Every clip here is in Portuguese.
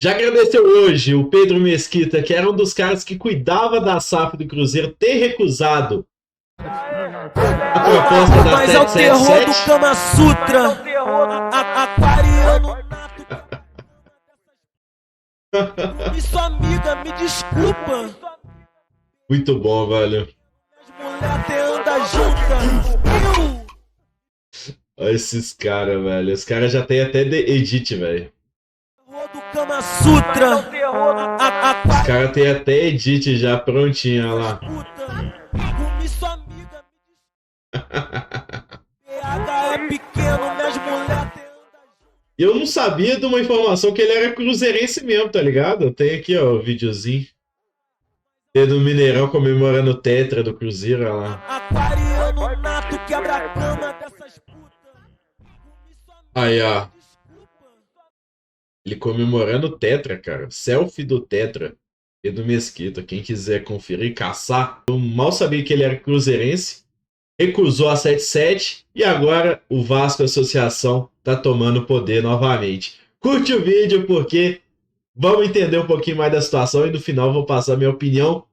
Já agradeceu hoje o Pedro Mesquita, que era um dos caras que cuidava da SAF do Cruzeiro, ter recusado a proposta da Mas é o terror do 777? Kama Sutra. Aquariano. E sua amiga, me desculpa. Muito bom, velho. As mulheres até andam juntas. Olha esses caras, velho. Os caras já tem até edit, velho. Terror do Kama Sutra. Os caras têm até edit já prontinho, olha lá. E sua amiga, PH é pequeno, minhas mulheres até andam. E eu não sabia de uma informação que ele era cruzeirense mesmo, tá ligado? Tem aqui, ó, o videozinho. Tem do Mineirão comemorando o tetra do Cruzeiro, olha lá. Aquariano nato quebra a cama dessas putas. Aí, ó. Ele comemorando o tetra, cara. Selfie do tetra. E do Mesquita. Quem quiser conferir e caçar. Eu mal sabia que ele era cruzeirense. Recusou a 77 e agora o Vasco Associação tá tomando poder novamente. Curte o vídeo porque vamos entender um pouquinho mais da situação e no final eu vou passar minha opinião,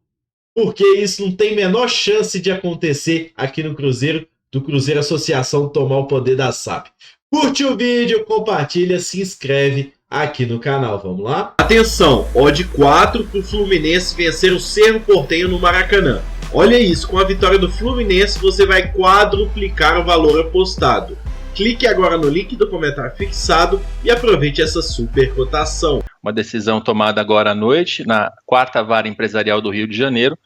porque isso não tem menor chance de acontecer aqui no Cruzeiro, do Cruzeiro Associação tomar o poder da SAP. Curte o vídeo, compartilha, se inscreve aqui no canal. Vamos lá? Atenção, odd 4 para o Fluminense vencer o Cerro Porteño no Maracanã. Olha isso, com a vitória do Fluminense você vai quadruplicar o valor apostado. Clique agora no link do comentário fixado e aproveite essa super cotação. Uma decisão tomada agora à noite na 4ª Vara Empresarial do Rio de Janeiro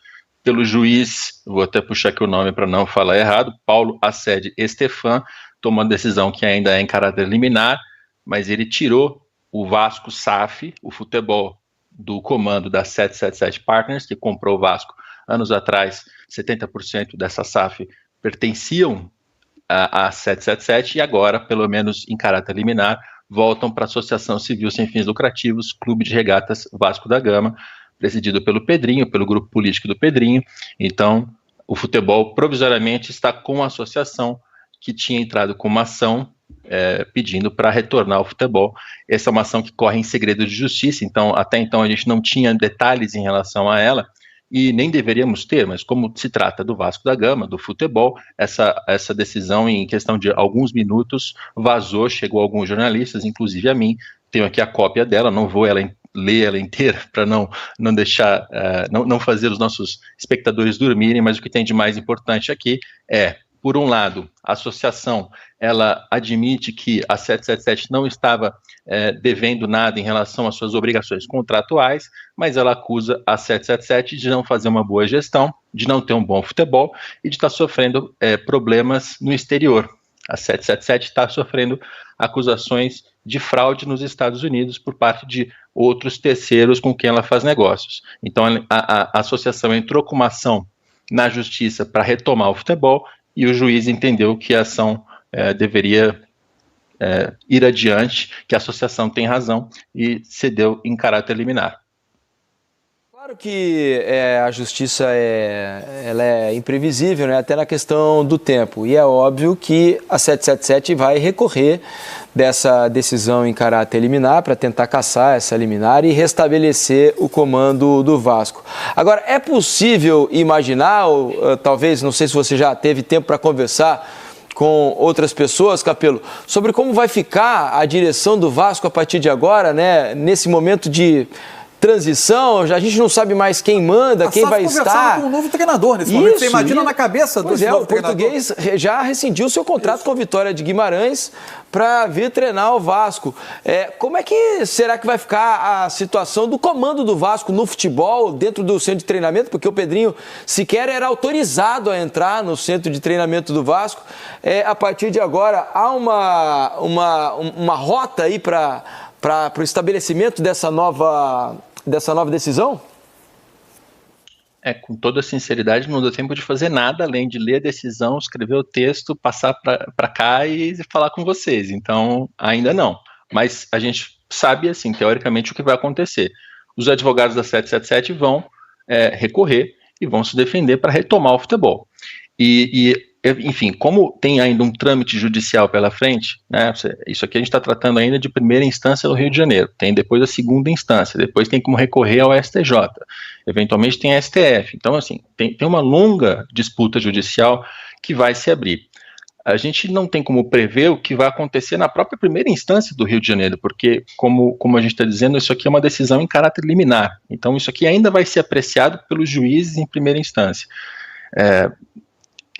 pelo juiz, vou até puxar aqui o nome para não falar errado, Paulo Assede Estefan, tomou uma decisão que ainda é em caráter liminar, mas ele tirou o Vasco SAF, o futebol, do comando da 777 Partners, que comprou o Vasco anos atrás. 70% dessa SAF pertenciam à 777 e agora, pelo menos em caráter liminar, voltam para a Associação Civil Sem Fins Lucrativos, Clube de Regatas Vasco da Gama, presidido pelo Pedrinho, pelo grupo político do Pedrinho. Então, o futebol provisoriamente está com a associação que tinha entrado com uma ação pedindo para retornar ao futebol. Essa é uma ação que corre em segredo de justiça, então até então a gente não tinha detalhes em relação a ela, e nem deveríamos ter, mas como se trata do Vasco da Gama, do futebol, essa decisão em questão de alguns minutos vazou, chegou a alguns jornalistas, inclusive a mim. Tenho aqui a cópia dela, não vou ler ela inteira para não deixar, não fazer os nossos espectadores dormirem, mas o que tem de mais importante aqui é, por um lado, a associação ela admite que a 777 não estava devendo nada em relação às suas obrigações contratuais, mas ela acusa a 777 de não fazer uma boa gestão, de não ter um bom futebol e de estar sofrendo problemas no exterior. A 777 está sofrendo acusações de fraude nos Estados Unidos por parte de outros terceiros com quem ela faz negócios. Então a associação entrou com uma ação na justiça para retomar o futebol e o juiz entendeu que a ação deveria ir adiante, que a associação tem razão e cedeu em caráter liminar. Claro que a justiça ela é imprevisível, né? Até na questão do tempo, e é óbvio que a 777 vai recorrer dessa decisão em caráter liminar para tentar cassar essa liminar e restabelecer o comando do Vasco. Agora, é possível imaginar, ou talvez, não sei se você já teve tempo para conversar com outras pessoas, Capello, sobre como vai ficar a direção do Vasco a partir de agora, né? Nesse momento de transição, a gente não sabe mais quem manda, quem vai estar. Com um novo treinador nesse momento. Você imagina na cabeça do novo treinador. O português já rescindiu seu contrato com a Vitória de Guimarães para vir treinar o Vasco. Como é que será que vai ficar a situação do comando do Vasco no futebol, dentro do centro de treinamento? Porque o Pedrinho sequer era autorizado a entrar no centro de treinamento do Vasco. A partir de agora, há uma rota aí para o estabelecimento dessa nova decisão? Com toda sinceridade, não deu tempo de fazer nada além de ler a decisão, escrever o texto, passar para cá e falar com vocês. Então, ainda não. Mas a gente sabe, assim, teoricamente, o que vai acontecer. Os advogados da 777 vão recorrer e vão se defender para retomar o futebol. E enfim, como tem ainda um trâmite judicial pela frente, né, isso aqui a gente está tratando ainda de primeira instância no Rio de Janeiro, tem depois a segunda instância, depois tem como recorrer ao STJ, eventualmente tem a STF, então assim, tem uma longa disputa judicial que vai se abrir. A gente não tem como prever o que vai acontecer na própria primeira instância do Rio de Janeiro, porque, como a gente está dizendo, isso aqui é uma decisão em caráter liminar, então isso aqui ainda vai ser apreciado pelos juízes em primeira instância.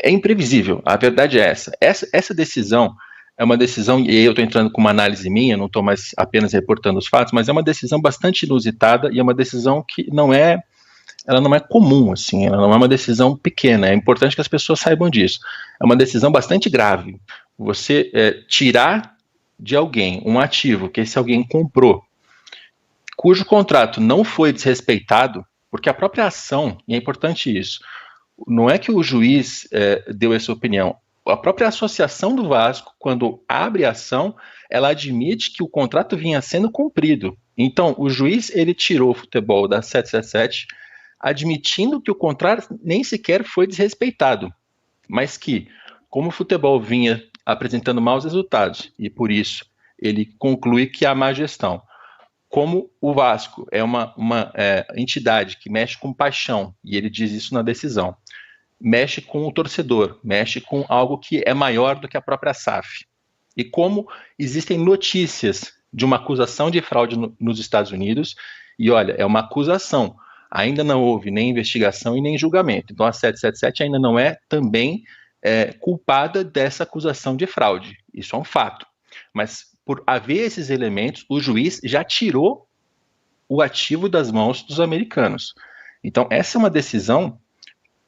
É imprevisível, a verdade é essa. Essa decisão é uma decisão, e eu estou entrando com uma análise minha, não estou mais apenas reportando os fatos, mas é uma decisão bastante inusitada e é uma decisão que ela não é comum, assim, ela não é uma decisão pequena, é importante que as pessoas saibam disso. É uma decisão bastante grave. Você tirar de alguém um ativo que esse alguém comprou, cujo contrato não foi desrespeitado, porque a própria ação, e é importante isso, não é que o juiz deu essa opinião, a própria associação do Vasco, quando abre a ação, ela admite que o contrato vinha sendo cumprido. Então, o juiz, ele tirou o futebol da 777, admitindo que o contrato nem sequer foi desrespeitado, mas que, como o futebol vinha apresentando maus resultados, e por isso ele conclui que há má gestão. Como o Vasco é uma entidade que mexe com paixão, e ele diz isso na decisão, mexe com o torcedor, mexe com algo que é maior do que a própria SAF. E como existem notícias de uma acusação de fraude nos Estados Unidos, e olha, é uma acusação, ainda não houve nem investigação e nem julgamento. Então a 777 ainda não é também culpada dessa acusação de fraude. Isso é um fato. Mas por haver esses elementos, o juiz já tirou o ativo das mãos dos americanos. Então essa é uma decisão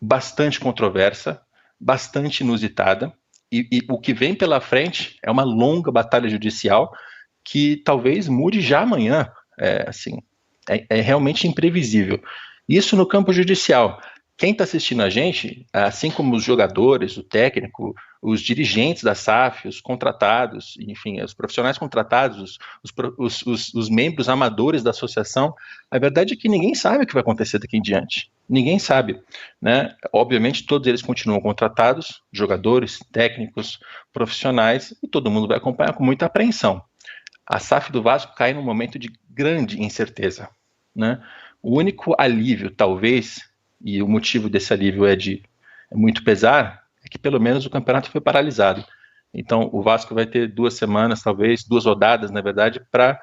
bastante controversa, bastante inusitada, e o que vem pela frente é uma longa batalha judicial que talvez mude já amanhã. É realmente imprevisível. Isso no campo judicial. Quem está assistindo a gente, assim como os jogadores, o técnico, os dirigentes da SAF, os contratados, enfim, os profissionais contratados, os membros amadores da associação, a verdade é que ninguém sabe o que vai acontecer daqui em diante. Ninguém sabe, né? Obviamente todos eles continuam contratados, jogadores, técnicos, profissionais, e todo mundo vai acompanhar com muita apreensão. A SAF do Vasco cai num momento de grande incerteza, né? O único alívio, talvez, e o motivo desse alívio é muito pesar, é que pelo menos o campeonato foi paralisado. Então o Vasco vai ter 2 semanas, talvez, 2 rodadas, na verdade, para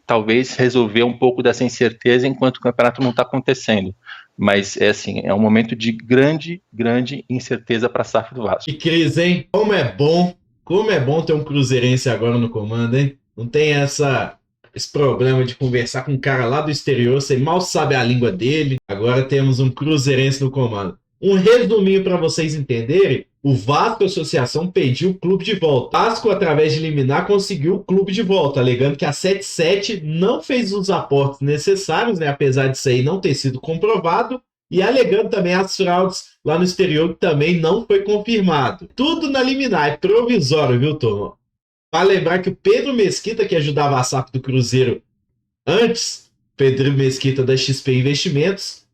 talvez resolver um pouco dessa incerteza enquanto o campeonato não está acontecendo. Mas é um momento de grande, grande incerteza para a SAF do Vasco. Que crise, hein? Como é bom ter um cruzeirense agora no comando, hein? Não tem esse problema de conversar com um cara lá do exterior, você mal sabe a língua dele. Agora temos um cruzeirense no comando. Um resuminho para vocês entenderem, o Vasco Associação pediu o clube de volta. O Vasco, através de liminar, conseguiu o clube de volta, alegando que a 77 não fez os aportes necessários, né, apesar disso aí não ter sido comprovado, e alegando também as fraudes lá no exterior, que também não foi confirmado. Tudo na liminar, é provisório, viu, turma? Para lembrar que o Pedro Mesquita, que ajudava a SAF do Cruzeiro antes, Pedro Mesquita da XP Investimentos,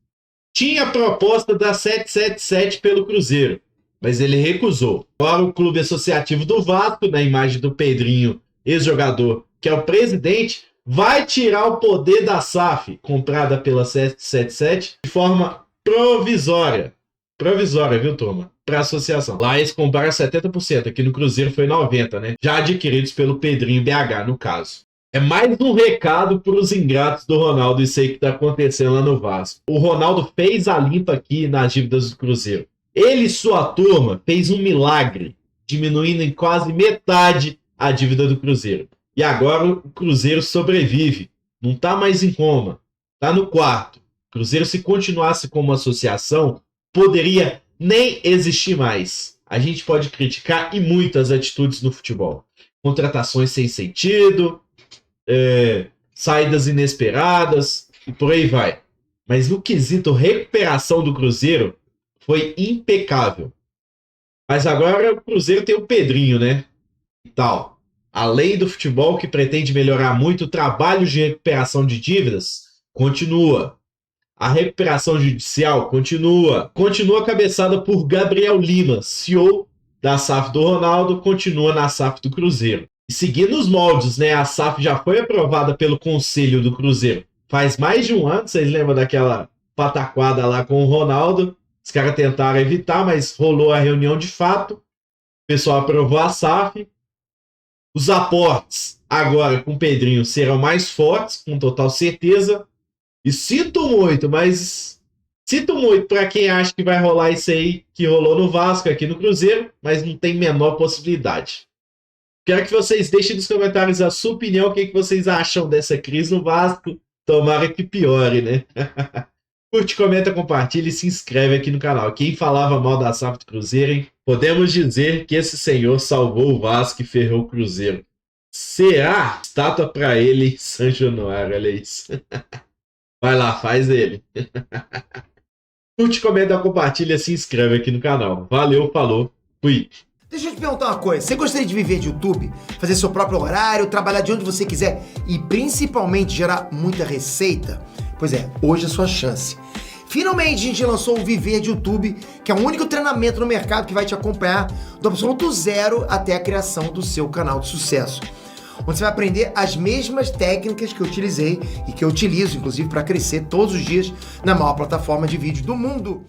tinha a proposta da 777 pelo Cruzeiro, mas ele recusou. Agora o Clube Associativo do Vasco, na imagem do Pedrinho, ex-jogador, que é o presidente, vai tirar o poder da SAF, comprada pela 777, de forma provisória. Provisória, viu, turma? Para a associação. Lá eles compraram 70%, aqui no Cruzeiro foi 90%, né? Já adquiridos pelo Pedrinho BH, no caso. É mais um recado para os ingratos do Ronaldo, isso aí que está acontecendo lá no Vasco. O Ronaldo fez a limpa aqui nas dívidas do Cruzeiro. Ele e sua turma fez um milagre, diminuindo em quase metade a dívida do Cruzeiro. E agora o Cruzeiro sobrevive. Não está mais em coma. Está no quarto. O Cruzeiro, se continuasse como associação, poderia nem existir mais. A gente pode criticar e muito as atitudes no futebol. Contratações sem sentido, saídas inesperadas e por aí vai. Mas no quesito recuperação do Cruzeiro, foi impecável. Mas agora o Cruzeiro tem o Pedrinho, né? E tal. A lei do futebol, que pretende melhorar muito o trabalho de recuperação de dívidas, continua. A recuperação judicial continua cabeçada por Gabriel Lima, CEO da SAF do Ronaldo, continua na SAF do Cruzeiro. E seguindo os moldes, né, a SAF já foi aprovada pelo Conselho do Cruzeiro faz mais de um ano. Vocês lembram daquela pataquada lá com o Ronaldo? Os caras tentaram evitar, mas rolou a reunião de fato. O pessoal aprovou a SAF. Os aportes agora com o Pedrinho serão mais fortes, com total certeza. E sinto muito para quem acha que vai rolar isso aí que rolou no Vasco aqui no Cruzeiro, mas não tem menor possibilidade. Quero que vocês deixem nos comentários a sua opinião, o que vocês acham dessa crise no Vasco. Tomara que piore, né? Curte, comenta, compartilha e se inscreve aqui no canal. Quem falava mal da SAF do Cruzeiro, hein? Podemos dizer que esse senhor salvou o Vasco e ferrou o Cruzeiro. Será? Estátua pra ele, São Januário, olha isso. Vai lá, faz ele. Curte, comenta, compartilha, se inscreve aqui no canal. Valeu, falou, fui. Deixa eu te perguntar uma coisa, você gostaria de viver de YouTube? Fazer seu próprio horário, trabalhar de onde você quiser e principalmente gerar muita receita? Pois é, hoje é a sua chance. Finalmente a gente lançou o Viver de YouTube, que é o único treinamento no mercado que vai te acompanhar do absoluto zero até a criação do seu canal de sucesso. Onde você vai aprender as mesmas técnicas que eu utilizei e que eu utilizo, inclusive, para crescer todos os dias na maior plataforma de vídeo do mundo.